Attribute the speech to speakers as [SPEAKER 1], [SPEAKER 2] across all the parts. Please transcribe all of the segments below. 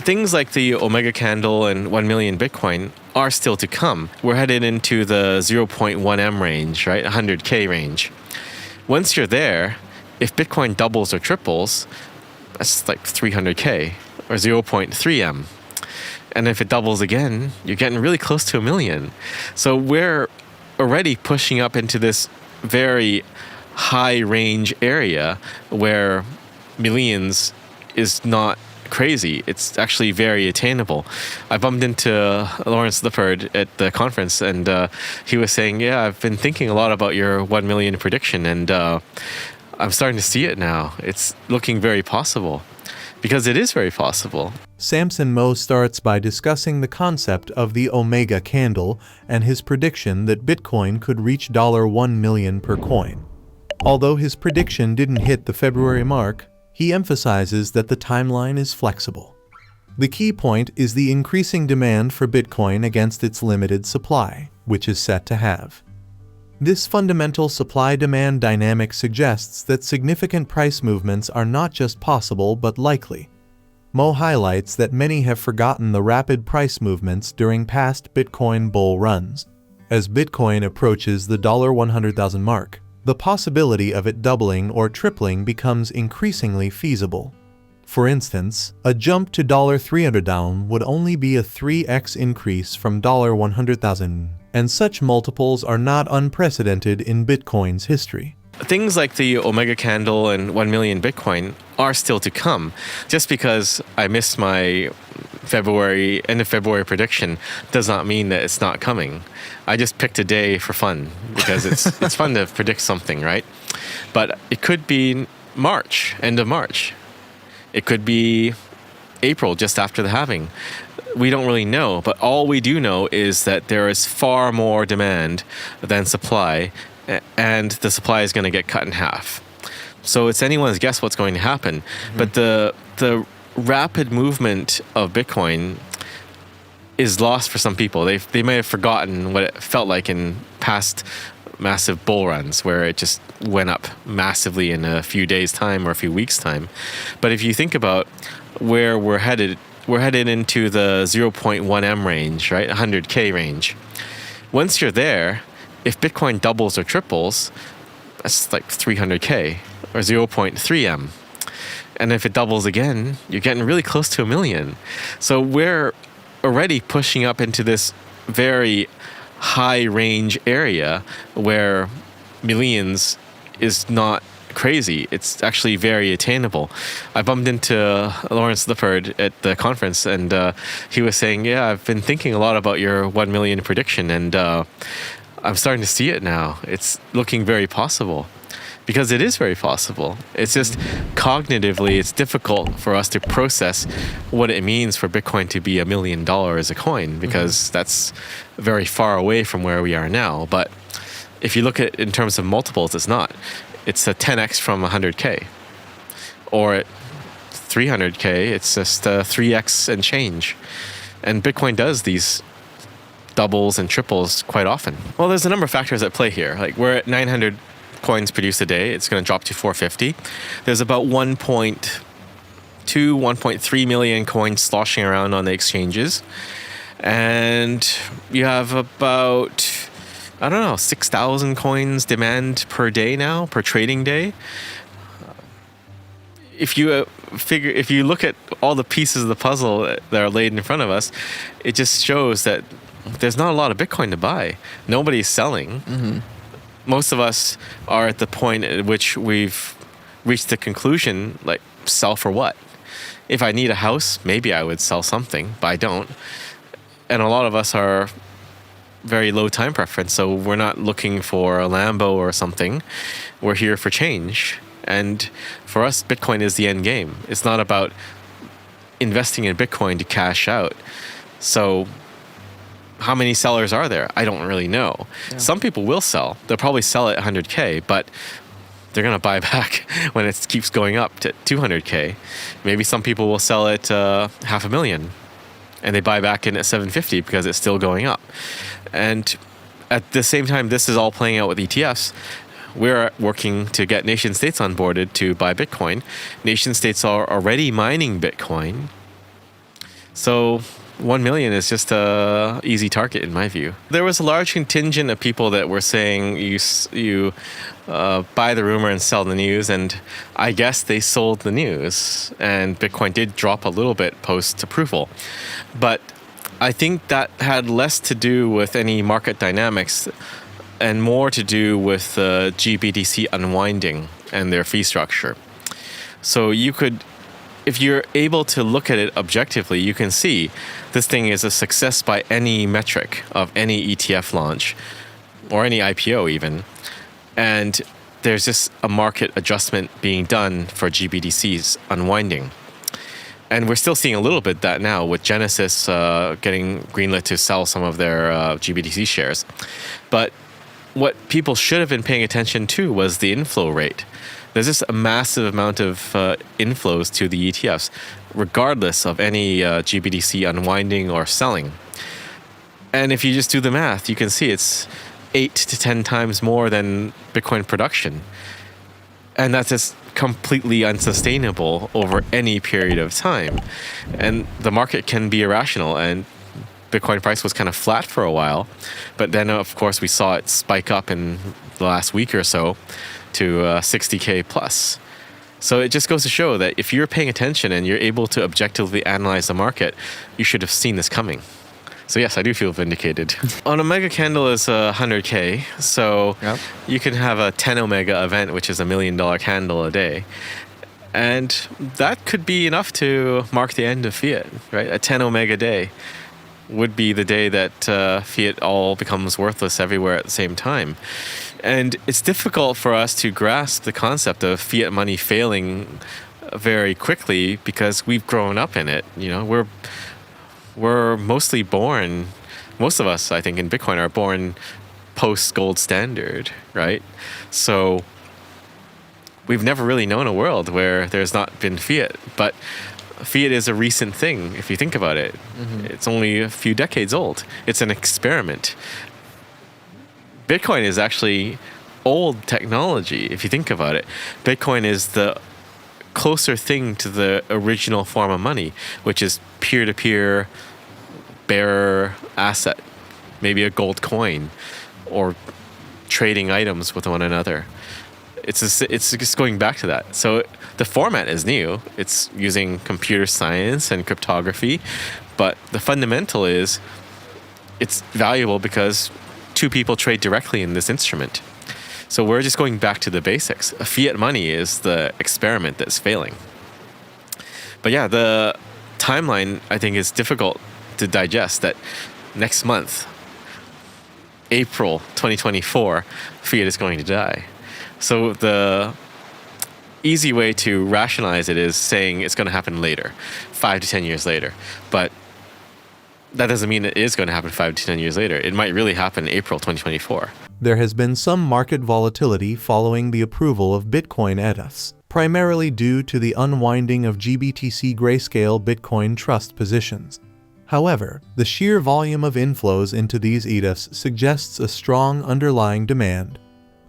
[SPEAKER 1] things like the Omega candle and 1 million Bitcoin are still to come. We're headed into the 0.1M range, right? 100K range. Once you're there, if Bitcoin doubles or triples, that's like 300K or 0.3M. And if it doubles again, you're getting really close to 1 million. So we're already pushing up into this very high range area where millions is not crazy. It's actually very attainable. I bumped into Lawrence Lippard at the conference, and he was saying, yeah, I've been thinking a lot about your 1 million prediction, and I'm starting to see it now. It's looking very possible, because it is very possible.
[SPEAKER 2] Samson Mow starts by discussing the concept of the Omega candle and his prediction that Bitcoin could reach $1 million per coin. Although his prediction didn't hit the February mark, he emphasizes that the timeline is flexible. The key point is the increasing demand for Bitcoin against its limited supply, which is set to halve. This fundamental supply-demand dynamic suggests that significant price movements are not just possible but likely. Mow highlights that many have forgotten the rapid price movements during past Bitcoin bull runs. As Bitcoin approaches the $100,000 mark, the possibility of it doubling or tripling becomes increasingly feasible. For instance, a jump to $300,000 would only be a 3x increase from $100,000, and such multiples are not unprecedented in Bitcoin's history.
[SPEAKER 1] Things like the Omega candle and 1 million Bitcoin are still to come. Just because I missed my end of February prediction does not mean that it's not coming. I just picked a day for fun because it's fun to predict something, right? But it could be March, end of March. It could be April, just after the halving. We don't really know, but all we do know is that there is far more demand than supply, and the supply is going to get cut in half. So it's anyone's guess what's going to happen. Mm-hmm. But the rapid movement of Bitcoin is lost for some people. They may have forgotten what it felt like in past massive bull runs where it just went up massively in a few days' time or a few weeks' time. But if you think about where we're headed into the 0.1M range, right? 100K range. Once you're there, if Bitcoin doubles or triples, that's like 300K or 0.3M. And if it doubles again, you're getting really close to 1 million. So we're already pushing up into this very high range area where millions is not crazy. It's actually very attainable. I bumped into Lawrence Lippard at the conference, and he was saying, yeah, I've been thinking a lot about your 1 million prediction, and I'm starting to see it now. It's looking very possible, because it is very possible. It's just cognitively, it's difficult for us to process what it means for Bitcoin to be $1 million a coin, because that's very far away from where we are now. But if you look at it in terms of multiples, it's not. It's a 10x from 100K. Or at 300K, it's just 3x and change. And Bitcoin does these doubles and triples quite often. Well, there's a number of factors at play here. Like, we're at 900 coins produced a day. It's going to drop to 450. There's about 1.2, 1.3 million coins sloshing around on the exchanges. And you have about, 6,000 coins demand per day now, per trading day. If you look at all the pieces of the puzzle that are laid in front of us, it just shows that there's not a lot of Bitcoin to buy. Nobody's selling. Mm-hmm. Most of us are at the point at which we've reached the conclusion, like, sell for what? If I need a house, maybe I would sell something, but I don't. And a lot of us are very low time preference, so we're not looking for a Lambo or something. We're here for change. And for us, Bitcoin is the end game. It's not about investing in Bitcoin to cash out. So how many sellers are there? I don't really know. Yeah. Some people will sell. They'll probably sell at 100K, but they're going to buy back when it keeps going up to 200K. Maybe some people will sell at $500,000, and they buy back in at 750 because it's still going up. And at the same time, this is all playing out with ETFs. We're working to get nation states onboarded to buy Bitcoin. Nation states are already mining Bitcoin. So 1 million is just a easy target in my view. There was a large contingent of people that were saying you buy the rumor and sell the news, and I guess they sold the news, and Bitcoin did drop a little bit post approval. But I think that had less to do with any market dynamics and more to do with the GBTC unwinding and their fee structure. So you could, if you're able to look at it objectively, you can see this thing is a success by any metric of any ETF launch or any IPO even. And there's just a market adjustment being done for GBTC's unwinding. And we're still seeing a little bit that now with Genesis getting greenlit to sell some of their GBTC shares. But what people should have been paying attention to was the inflow rate. There's just a massive amount of inflows to the ETFs, regardless of any GBTC unwinding or selling. And if you just do the math, you can see it's 8 to 10 times more than Bitcoin production. And that's just completely unsustainable over any period of time. And the market can be irrational, and Bitcoin price was kind of flat for a while. But then, of course, we saw it spike up in the last week or so to 60K plus. So it just goes to show that if you're paying attention and you're able to objectively analyze the market, you should have seen this coming. So yes, I do feel vindicated. On Omega Candle is 100K, so yep. You can have a 10 Omega event, which is $1 million candle a day. And that could be enough to mark the end of fiat, right? A 10 Omega day would be the day that fiat all becomes worthless everywhere at the same time. And it's difficult for us to grasp the concept of fiat money failing very quickly because we've grown up in it. You know, we're mostly born, most of us, I think, in Bitcoin are born post-gold standard, right? So we've never really known a world where there's not been fiat. But fiat is a recent thing, if you think about it. Mm-hmm. It's only a few decades old. It's an experiment. Bitcoin is actually old technology, if you think about it. Bitcoin is the closer thing to the original form of money, which is peer-to-peer bearer asset, maybe a gold coin, or trading items with one another. It's just going back to that. So the format is new. It's using computer science and cryptography, but the fundamental is it's valuable because two people trade directly in this instrument. So we're just going back to the basics. Fiat money is the experiment that's failing. But yeah, the timeline, I think, is difficult to digest, that next month, April 2024, fiat is going to die. So the easy way to rationalize it is saying it's going to happen later, 5 to 10 years later. But that doesn't mean it is going to happen 5 to 10 years later. It might really happen April 2024.
[SPEAKER 2] There has been some market volatility following the approval of Bitcoin ETFs, primarily due to the unwinding of GBTC Grayscale Bitcoin Trust positions. However, the sheer volume of inflows into these ETFs suggests a strong underlying demand.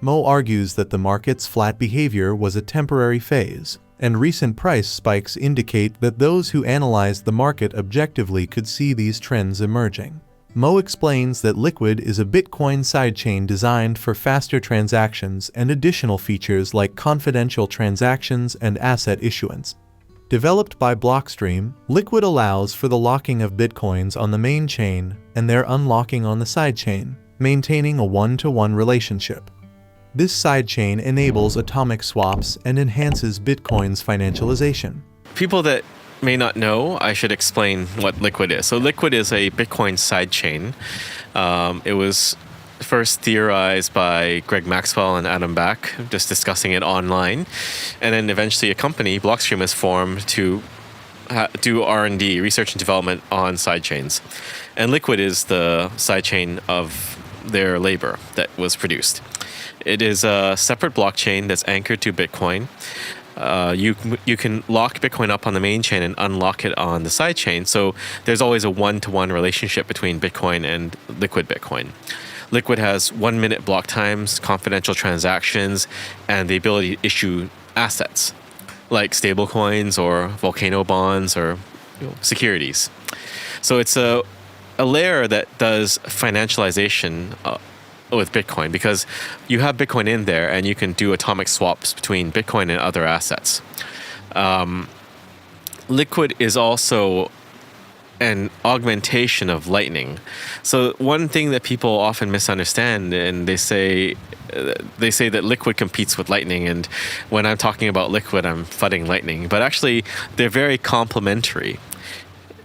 [SPEAKER 2] Mow argues that the market's flat behavior was a temporary phase, and recent price spikes indicate that those who analyze the market objectively could see these trends emerging. Mow explains that Liquid is a Bitcoin sidechain designed for faster transactions and additional features like confidential transactions and asset issuance. Developed by Blockstream, Liquid allows for the locking of Bitcoins on the main chain and their unlocking on the sidechain, maintaining a one-to-one relationship. This sidechain enables atomic swaps and enhances Bitcoin's financialization.
[SPEAKER 1] People that may not know, I should explain what Liquid is. So Liquid is a Bitcoin sidechain. It was first theorized by Greg Maxwell and Adam Back, just discussing it online. And then eventually a company, Blockstream, is formed to do R&D, research and development on sidechains. And Liquid is the sidechain of their labor that was produced. It is a separate blockchain that's anchored to Bitcoin. You can lock Bitcoin up on the main chain and unlock it on the sidechain. So there's always a one-to-one relationship between Bitcoin and Liquid Bitcoin. Liquid has 1-minute block times, confidential transactions, and the ability to issue assets like stablecoins or volcano bonds or securities. So it's a layer that does financialization with Bitcoin, because you have Bitcoin in there and you can do atomic swaps between Bitcoin and other assets. Liquid is also an augmentation of Lightning. So one thing that people often misunderstand, and they say that Liquid competes with Lightning, and when I'm talking about Liquid, I'm fudding Lightning. But actually, they're very complementary.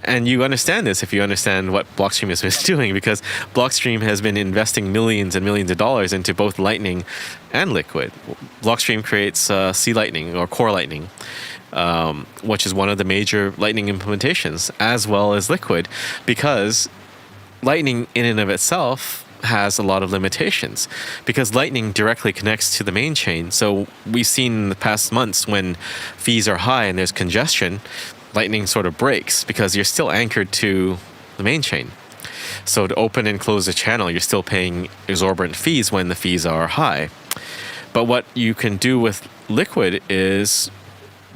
[SPEAKER 1] And you understand this if you understand what Blockstream has been doing, because Blockstream has been investing millions and millions of dollars into both Lightning and Liquid. Blockstream creates C Lightning or Core Lightning, which is one of the major Lightning implementations, as well as Liquid, because Lightning in and of itself has a lot of limitations, because Lightning directly connects to the main chain. So we've seen in the past months when fees are high and there's congestion, Lightning sort of breaks because you're still anchored to the main chain. So to open and close the channel, you're still paying exorbitant fees when the fees are high. But what you can do with Liquid is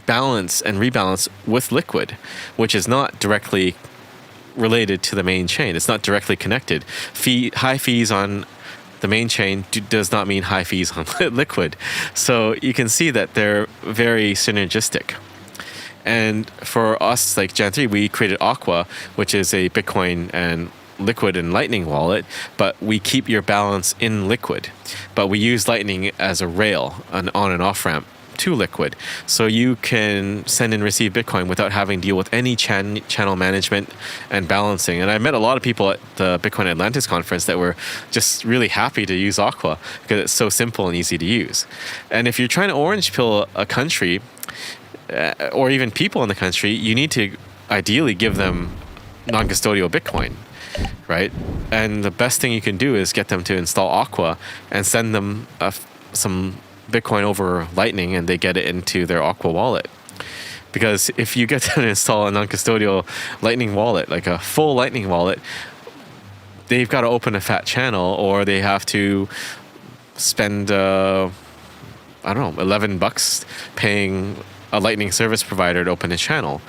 [SPEAKER 1] balance and rebalance with Liquid, which is not directly related to the main chain. It's not directly connected. High fees on the main chain does not mean high fees on Liquid. So you can see that they're very synergistic. And for us, like Gen3, we created Aqua, which is a Bitcoin and Liquid and Lightning wallet, but we keep your balance in Liquid. But we use Lightning as a rail, an on and off ramp to Liquid. So you can send and receive Bitcoin without having to deal with any channel management and balancing. And I met a lot of people at the Bitcoin Atlantis conference that were just really happy to use Aqua because it's so simple and easy to use. And if you're trying to orange pill a country, or even people in the country, you need to ideally give them non-custodial Bitcoin, right? And the best thing you can do is get them to install Aqua and send them some Bitcoin over Lightning, and they get it into their Aqua wallet. Because if you get them to install a non-custodial Lightning wallet, like a full Lightning wallet, they've got to open a fat channel, or they have to spend, $11 paying a Lightning service provider to open a channel,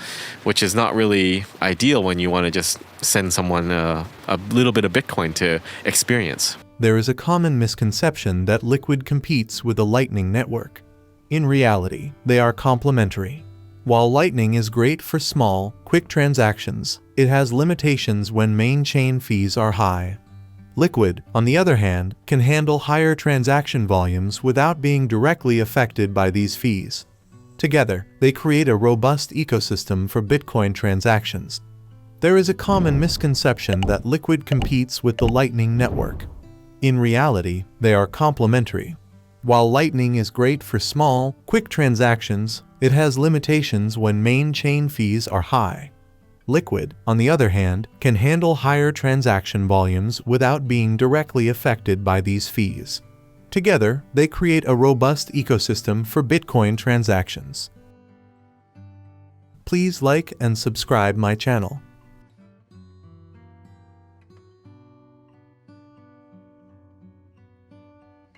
[SPEAKER 1] which is not really ideal when you want to just send someone a little bit of Bitcoin to experience.
[SPEAKER 2] There is a common misconception that Liquid competes with the Lightning network. In reality, they are complementary. While Lightning is great for small, quick transactions, it has limitations when main chain fees are high. Liquid, on the other hand, can handle higher transaction volumes without being directly affected by these fees. Together, they create a robust ecosystem for Bitcoin transactions. There is a common misconception that Liquid competes with the Lightning network. In reality, they are complementary. While Lightning is great for small, quick transactions, it has limitations when main chain fees are high. Liquid, on the other hand, can handle higher transaction volumes without being directly affected by these fees. Together, they create a robust ecosystem for Bitcoin transactions. Please like and subscribe my channel.